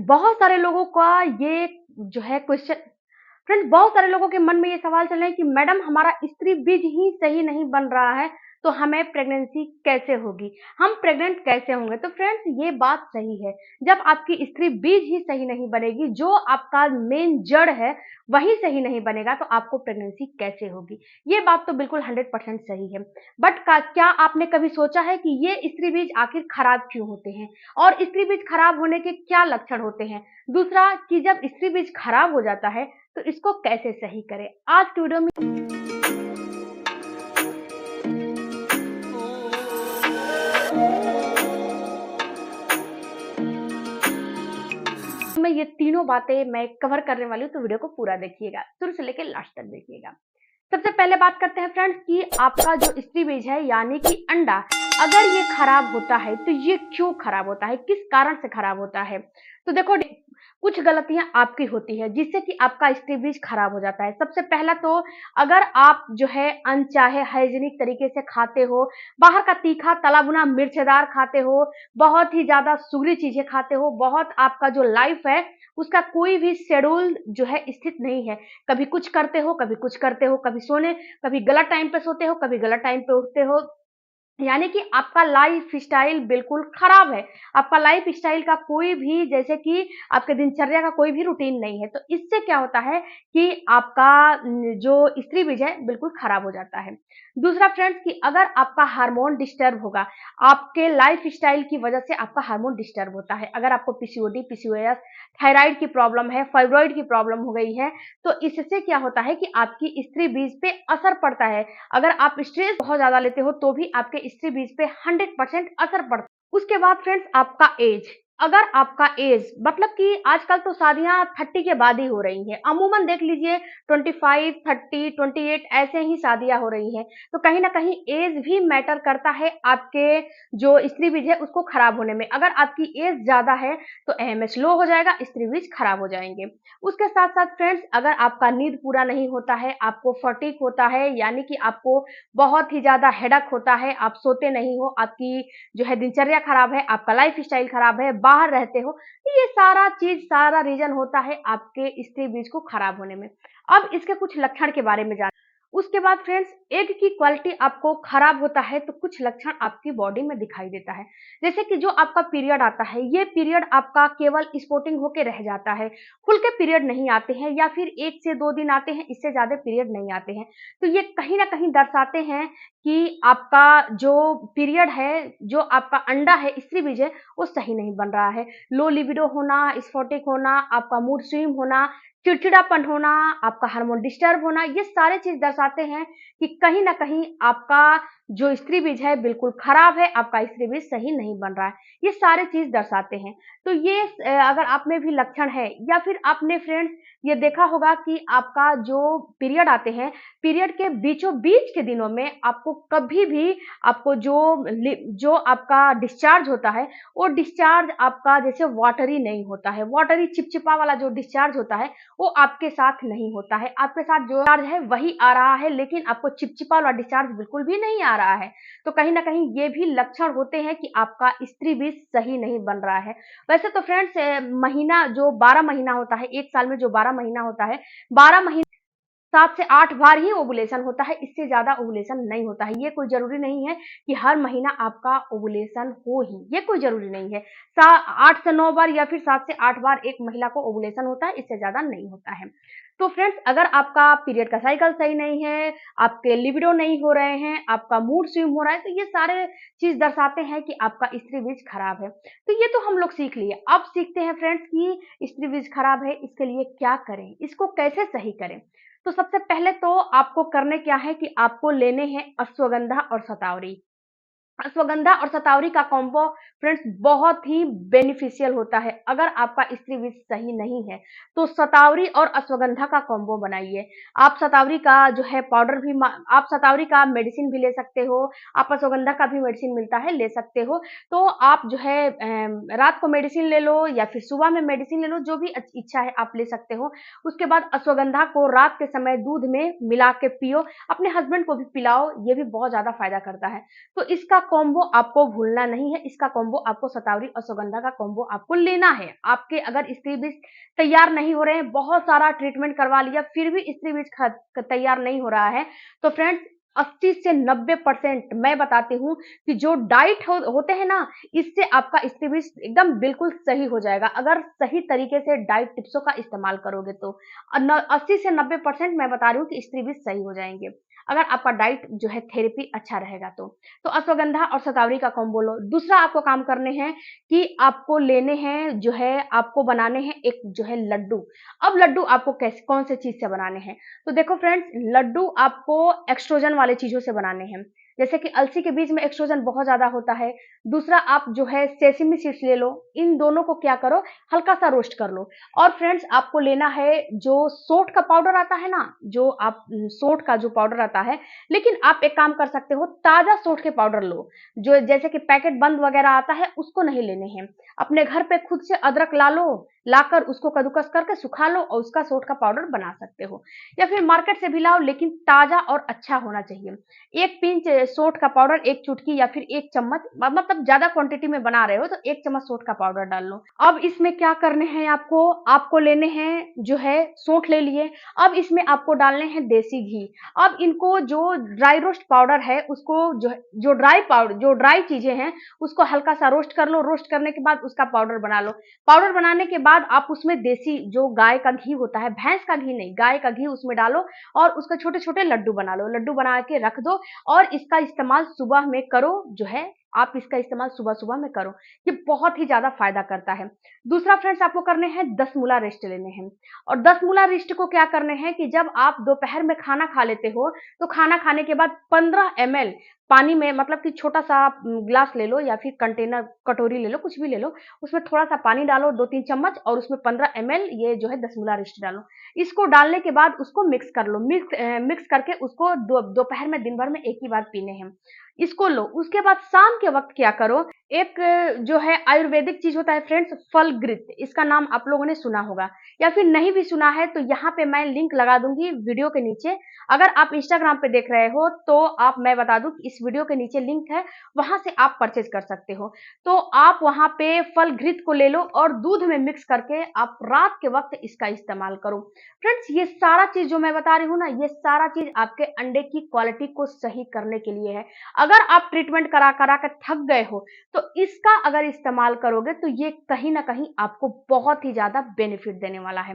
बहुत सारे लोगों का ये जो है क्वेश्चन फ्रेंड्स बहुत सारे लोगों के मन में ये सवाल चल रहे हैं कि मैडम हमारा स्त्री बीज ही सही नहीं बन रहा है, तो हमें प्रेगनेंसी कैसे होगी? हम प्रेग्नेंट कैसे होंगे? तो फ्रेंड्स ये बात सही है। जब आपकी स्त्री बीज ही सही नहीं बनेगी, जो आपका मेन जड़ है, वही सही नहीं बनेगा, तो आपको प्रेगनेंसी कैसे होगी? ये बात तो बिल्कुल 100% सही है। बट का क्या आपने कभी सोचा है कि ये स्त्री बीज आखिर खराब क्यों होते हैं? और स्त्री बीज खराब होने के क्या लक्षण होते हैं? दूसरा कि जब स्त्री बीज खराब हो जाता है, तो इसको कैसे सही करें? आज की वीडियो में ये तीनों बातें मैं कवर करने वाली हूँ, तो वीडियो को पूरा देखिएगा, शुरू से लेकर लास्ट तक देखिएगा। सबसे पहले बात करते हैं फ्रेंड्स कि आपका जो स्त्री बीज है यानी कि अंडा, अगर ये खराब होता है तो ये क्यों खराब होता है, किस कारण से खराब होता है? तो देखो कुछ गलतियां आपकी होती है जिससे कि आपका स्त्री बीज खराब हो जाता है। सबसे पहला तो अगर आप जो है अनचाहे हाइजीनिक तरीके से खाते हो, बाहर का तीखा तला भुना मिर्चदार खाते हो, बहुत ही ज्यादा सुगरी चीजें खाते हो, बहुत आपका जो लाइफ है उसका कोई भी शेड्यूल जो है स्थित नहीं है, कभी कुछ करते हो, कभी कुछ करते हो, कभी सोने, कभी गलत टाइम पे सोते हो, कभी गलत टाइम पे उठते हो, यानी कि आपका लाइफ स्टाइल बिल्कुल खराब है। आपका लाइफ स्टाइल का कोई भी, जैसे कि आपके दिनचर्या का कोई भी रूटीन नहीं है, तो इससे क्या होता है कि आपका जो स्त्री बीज है बिल्कुल खराब हो जाता है। दूसरा फ्रेंड्स कि अगर आपका हार्मोन डिस्टर्ब होगा, आपके लाइफ स्टाइल की वजह से आपका हार्मोन डिस्टर्ब होता है, अगर आपको पीसीओडी, पीसीओएस, थायराइड की प्रॉब्लम है, फाइब्रॉइड की प्रॉब्लम हो गई है, तो इससे क्या होता है कि आपकी स्त्री बीज पे असर पड़ता है। अगर आप स्ट्रेस बहुत ज्यादा लेते हो तो भी आपके स्त्री बीज पे 100% असर पड़ता है। उसके बाद फ्रेंड्स आपका एज, अगर आपका एज मतलब कि आजकल तो शादियां 30 के बाद ही हो रही हैं, अमूमन देख लीजिए 25, 30, 28 ऐसे ही शादियां हो रही हैं, तो कहीं ना कहीं एज भी मैटर करता है आपके जो स्त्री बीज है उसको खराब होने में। अगर आपकी एज ज्यादा है तो एएमएच लो हो जाएगा, स्त्री बीज खराब हो जाएंगे। उसके साथ साथ फ्रेंड्स अगर आपका नींद पूरा नहीं होता है, आपको फटीग होता है, यानी कि आपको बहुत ही ज्यादा हेडक होता है, आप सोते नहीं हो, आपकी जो है दिनचर्या खराब है, आपका लाइफ स्टाइल खराब है, बाहर रहते हो, तो ये सारा चीज, सारा रीजन होता है आपके स्त्री बीज को खराब होने में। अब इसके कुछ लक्षण के बारे में जान। उसके बाद फ्रेंड्स एग की क्वालिटी आपको खराब होता है तो कुछ लक्षण आपकी बॉडी में दिखाई देता है, जैसे कि जो आपका पीरियड आता है, ये पीरियड आपका केवल स्पॉटिंग होके रह जाता है, खुल के पीरियड नहीं आते हैं, या फिर 1 से 2 दिन आते हैं, इससे ज्यादा पीरियड नहीं आते हैं। तो ये कहीं ना कहीं दर्शाते हैं कि आपका जो पीरियड है, जो आपका अंडा है, स्त्री बीज है, वो सही नहीं बन रहा है। लो लिबिडो होना, स्फोटिक होना, आपका मूड स्विंग होना, चिड़चिड़ापन होना, आपका हार्मोन डिस्टर्ब होना, ये सारे चीज दर्शाते हैं कि कहीं ना कहीं आपका जो स्त्री बीज है बिल्कुल खराब है, आपका स्त्री बीज सही नहीं बन रहा है। ये सारे चीज दर्शाते हैं। तो ये अगर आप में भी लक्षण है, या फिर आपने फ्रेंड्स ये देखा होगा कि आपका जो पीरियड आते हैं, पीरियड के बीचों बीच के दिनों में आपको कभी भी आपको जो आपका डिस्चार्ज होता है, वो डिस्चार्ज आपका जैसे वाटरी नहीं होता है, वाटरी चिपचिपा वाला जो डिस्चार्ज होता है वो आपके साथ नहीं होता है। आपके साथ जो डिस्चार्ज है वही आ रहा है, लेकिन आपको चिपचिपा वाला डिस्चार्ज बिल्कुल भी नहीं आ रहा है। तो कहीं ना कहीं ये भी लक्षण होते हैं कि आपका स्त्री बीज सही नहीं बन रहा है। वैसे तो फ्रेंड्स महीना जो 12 महीना होता है, एक साल में जो 12 महीना होता है, 12 महीने 7 से 8 बार ही ओवुलेशन होता है, इससे ज्यादा ओवुलेशन नहीं होता है। ये कोई जरूरी नहीं है कि हर महीना आपका ओवुलेशन हो ही, ये कोई जरूरी नहीं है। 8 से 9 बार या फिर 7 से 8 बार एक महिला को ओवुलेशन होता है, इससे ज्यादा नहीं होता है। तो फ्रेंड्स अगर आपका पीरियड का साइकिल सही नहीं है, आपके लिबिडो नहीं हो रहे हैं, आपका मूड स्विंग हो रहा है, तो ये सारे चीज दर्शाते हैं कि आपका स्त्री बीज खराब है। तो ये तो हम लोग सीख लिए। अब सीखते हैं फ्रेंड्स कि स्त्री बीज खराब है, इसके लिए क्या करें, इसको कैसे सही करें। तो सबसे पहले तो आपको करने क्या है कि आपको लेने हैं अश्वगंधा और शतावरी। अश्वगंधा और शतावरी का कॉम्बो फ्रेंड्स बहुत ही बेनिफिशियल होता है। अगर आपका स्त्री बीज सही नहीं है तो शतावरी और अश्वगंधा का कॉम्बो बनाइए। आप शतावरी का जो है पाउडर भी, आप शतावरी का मेडिसिन भी ले सकते हो, आप अश्वगंधा का भी मेडिसिन मिलता है, ले सकते हो। तो आप जो है रात को मेडिसिन ले लो या फिर सुबह में मेडिसिन ले लो, जो भी इच्छा है आप ले सकते हो। उसके बाद अश्वगंधा को रात के समय दूध में मिला के पियो, अपने हस्बैंड को भी पिलाओ, ये भी बहुत ज्यादा फायदा करता है। तो इसका कॉम्बो आपको भूलना नहीं है, इसका कॉम्बो आपको शतावरी अश्वगंधा का कॉम्बो आपको लेना है। आपके अगर स्त्री बीज तैयार नहीं हो रहे हैं, बहुत सारा ट्रीटमेंट करवा लिया फिर भी स्त्री बीज तैयार नहीं हो रहा है, तो फ्रेंड्स 80 से 90% मैं बताती हूँ कि जो डाइट होते हैं ना, इससे आपका स्त्री बीज एकदम बिल्कुल सही हो जाएगा, अगर सही तरीके से डाइट टिप्सों का इस्तेमाल करोगे तो 80 से 90% मैं बता रही हूँ कि स्त्री बीज सही हो जाएंगे, अगर आपका डाइट जो है थेरेपी अच्छा रहेगा तो अश्वगंधा और शतावरी का कॉम्बो लो। दूसरा आपको काम करने हैं कि आपको लेने हैं जो है, आपको बनाने हैं एक जो है लड्डू। अब लड्डू आपको कैसे, कौन से चीज से बनाने हैं, तो देखो फ्रेंड्स, लड्डू आपको एक्सट्रोजन वाले चीजों से बनाने हैं, जैसे कि अलसी के बीज में एक्सट्रोजन बहुत ज्यादा होता है। दूसरा आप जो है सेसमी सीड्स ले लो, इन दोनों को क्या करो, हल्का सा रोस्ट कर लो। और फ्रेंड्स आपको लेना है जो सोंठ का पाउडर आता है ना, जो आप सोंठ का जो पाउडर आता है, लेकिन आप एक काम कर सकते हो, ताजा सोंठ के पाउडर लो, जो जैसे कि पैकेट बंद वगैरह आता है उसको नहीं लेने हैं। अपने घर पे खुद से अदरक ला लो, लाकर उसको कद्दूकस करके सुखा लो और उसका सोंठ का पाउडर बना सकते हो, या फिर मार्केट से भी लाओ, लेकिन ताजा और अच्छा होना चाहिए। एक पिंच सोंठ का पाउडर, एक चुटकी या फिर एक चम्मच, मतलब ज्यादा क्वांटिटी में बना रहे हो तो एक चम्मच सोंठ का पाउडर डाल लो। अब इसमें क्या करने हैं, आपको लेने हैं जो है सोंठ ले लिए, अब इसमें आपको डालने हैं देसी घी। अब इनको जो ड्राई रोस्ट पाउडर है उसको जो ड्राई पाउडर, जो ड्राई चीजें हैं उसको हल्का सा रोस्ट कर लो, रोस्ट करने के बाद उसका पाउडर बना लो। पाउडर बनाने के बाद आप उसमें देसी जो गाय का घी होता है, भैंस का घी नहीं, गाय का घी उसमें डालो और उसके छोटे छोटे लड्डू बना लो, लड्डू बना के रख दो और इसका इस्तेमाल सुबह में करो, जो है आप इसका इस्तेमाल सुबह सुबह में करो, ये बहुत ही ज्यादा फायदा करता है। दूसरा फ्रेंड्स आपको करने हैं 10 मूला रेस्ट लेने हैं, और 10 मूला रेस्ट को क्या करने हैं कि जब आप दोपहर में खाना खा लेते हो तो खाना खाने के बाद 15 ml पानी में, मतलब कि छोटा सा ग्लास ले लो या फिर कंटेनर, कटोरी ले लो, कुछ भी ले लो, उसमें थोड़ा सा पानी डालो 2-3 चम्मच और उसमें 15 ml ये जो है 10 मूला रेस्ट डालो। इसको डालने के बाद उसको मिक्स कर लो, मिक्स करके उसको दोपहर में दिन भर में एक ही बार पीने हैं, इसको लो। उसके बाद शाम के वक्त क्या करो, एक जो है आयुर्वेदिक चीज होता है फ्रेंड्स, फलग्रित, इसका नाम आप लोगों ने सुना होगा, या फिर नहीं भी सुना है तो यहाँ पे मैं लिंक लगा दूंगी वीडियो के नीचे। अगर आप इंस्टाग्राम पे देख रहे हो तो आप, मैं बता दूं कि इस वीडियो के नीचे लिंक है, वहां से आप परचेज कर सकते हो। तो आप वहां पे फलघृत को ले लो और दूध में मिक्स करके आप रात के वक्त इसका इस्तेमाल करो। फ्रेंड्स ये सारा चीज जो मैं बता रही हूँ ना, ये सारा चीज आपके अंडे की क्वालिटी को सही करने के लिए है। अगर आप ट्रीटमेंट करा करा कर थक गए हो तो इसका अगर इस्तेमाल करोगे तो ये कहीं ना कहीं आपको बहुत ही ज्यादा बेनिफिट देने वाला है।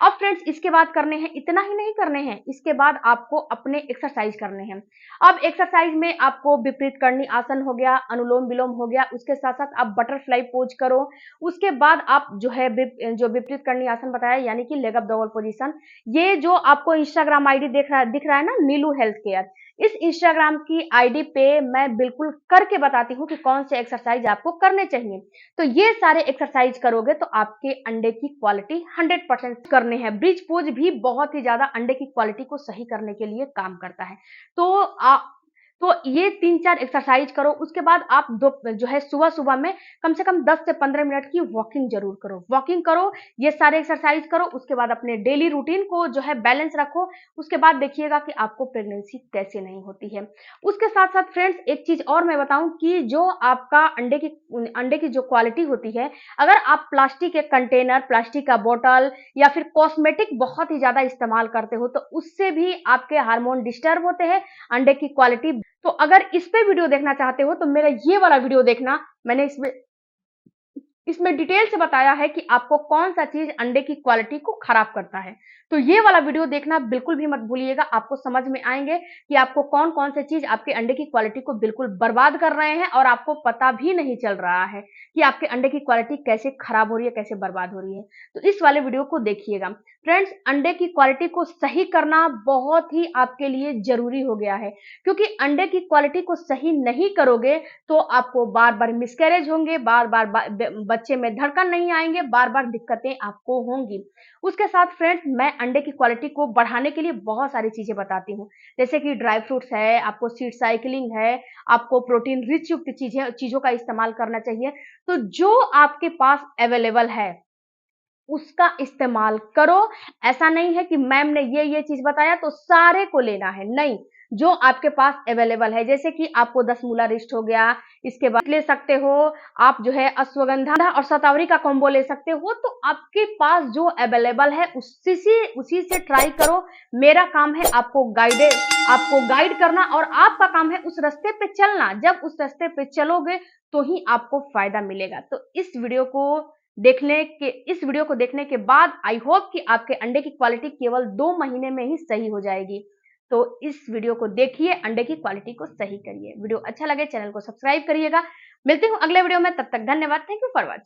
अब फ्रेंड्स इसके बाद करने हैं, इतना ही नहीं करने हैं, इसके बाद आपको अपने एक्सरसाइज करने हैं। अब एक्सरसाइज में आपको विपरीत करणी आसन हो गया, अनुलोम विलोम हो गया, उसके साथ साथ आप बटरफ्लाई पोज करो। उसके बाद आप जो है जो विपरीत करणी आसन बताया, यानी कि लेग अप डबल पोजीशन, ये जो आपको इंस्टाग्राम आईडी दिख रहा है ना, नीलू हेल्थ केयर, इस इंस्टाग्राम की आईडी पे मैं बिल्कुल करके बताती हूँ कि कौन से एक्सरसाइज आपको करने चाहिए। तो ये सारे एक्सरसाइज करोगे तो आपके अंडे की क्वालिटी 100% करने हैं। ब्रिज पोज भी बहुत ही ज्यादा अंडे की क्वालिटी को सही करने के लिए काम करता है। तो ये 3-4 एक्सरसाइज करो। उसके बाद आप जो है सुबह सुबह में कम से कम 10 से 15 मिनट की वॉकिंग जरूर करो, वॉकिंग करो, ये सारे एक्सरसाइज करो। उसके बाद अपने डेली रूटीन को जो है बैलेंस रखो। उसके बाद देखिएगा कि आपको प्रेगनेंसी कैसे नहीं होती है। उसके साथ साथ फ्रेंड्स एक चीज और मैं बताऊं कि जो आपका अंडे की जो क्वालिटी होती है, अगर आप प्लास्टिक के कंटेनर, प्लास्टिक का बोतल या फिर कॉस्मेटिक बहुत ही ज्यादा इस्तेमाल करते हो तो उससे भी आपके हार्मोन डिस्टर्ब होते हैं, अंडे की क्वालिटी। तो अगर इस पे वीडियो देखना चाहते हो तो मेरा ये वाला वीडियो देखना, मैंने इसमें डिटेल से बताया है कि आपको कौन सा चीज अंडे की क्वालिटी को खराब करता है। तो ये वाला वीडियो देखना बिल्कुल भी मत भूलिएगा, आपको समझ में आएंगे कि आपको कौन कौन से चीज आपके अंडे की क्वालिटी को बिल्कुल बर्बाद कर रहे हैं और आपको पता भी नहीं चल रहा है कि आपके अंडे की क्वालिटी कैसे खराब हो रही है, कैसे बर्बाद हो रही है। तो इस वाले वीडियो को देखिएगा। फ्रेंड्स अंडे की क्वालिटी को सही करना बहुत ही आपके लिए जरूरी हो गया है, क्योंकि अंडे की क्वालिटी को सही नहीं करोगे तो आपको बार बार मिसकैरेज होंगे, बार बार बच्चे में धड़कन नहीं आएंगे, बार बार दिक्कतें आपको होंगी। उसके साथ फ्रेंड्स मैं अंडे की क्वालिटी को बढ़ाने के लिए बहुत सारी चीजें बताती हूँ, जैसे कि ड्राई फ्रूट्स है, आपको सीड साइकिलिंग है, आपको प्रोटीन रिच युक्त चीजों का इस्तेमाल करना चाहिए। तो जो आपके पास अवेलेबल है उसका इस्तेमाल करो। ऐसा नहीं है कि मैम ने ये चीज बताया तो सारे को लेना है, नहीं, जो आपके पास अवेलेबल है। जैसे कि आपको 10 मूला रिस्ट हो गया, इसके बाद ले सकते हो आप जो है अश्वगंधा और शतावरी का कॉम्बो ले सकते हो। तो आपके पास जो अवेलेबल है उसी से ट्राई करो। मेरा काम है आपको गाइड करना और आपका काम है उस रास्ते पे चलना। जब उस रास्ते पे चलोगे तो ही आपको फायदा मिलेगा। तो इस वीडियो को देखने के बाद आई होप कि आपके अंडे की क्वालिटी केवल 2 महीने में ही सही हो जाएगी। तो इस वीडियो को देखिए, अंडे की क्वालिटी को सही करिए। वीडियो अच्छा लगे चैनल को सब्सक्राइब करिएगा। मिलती हूँ अगले वीडियो में, तब तक धन्यवाद। Thank you for watching.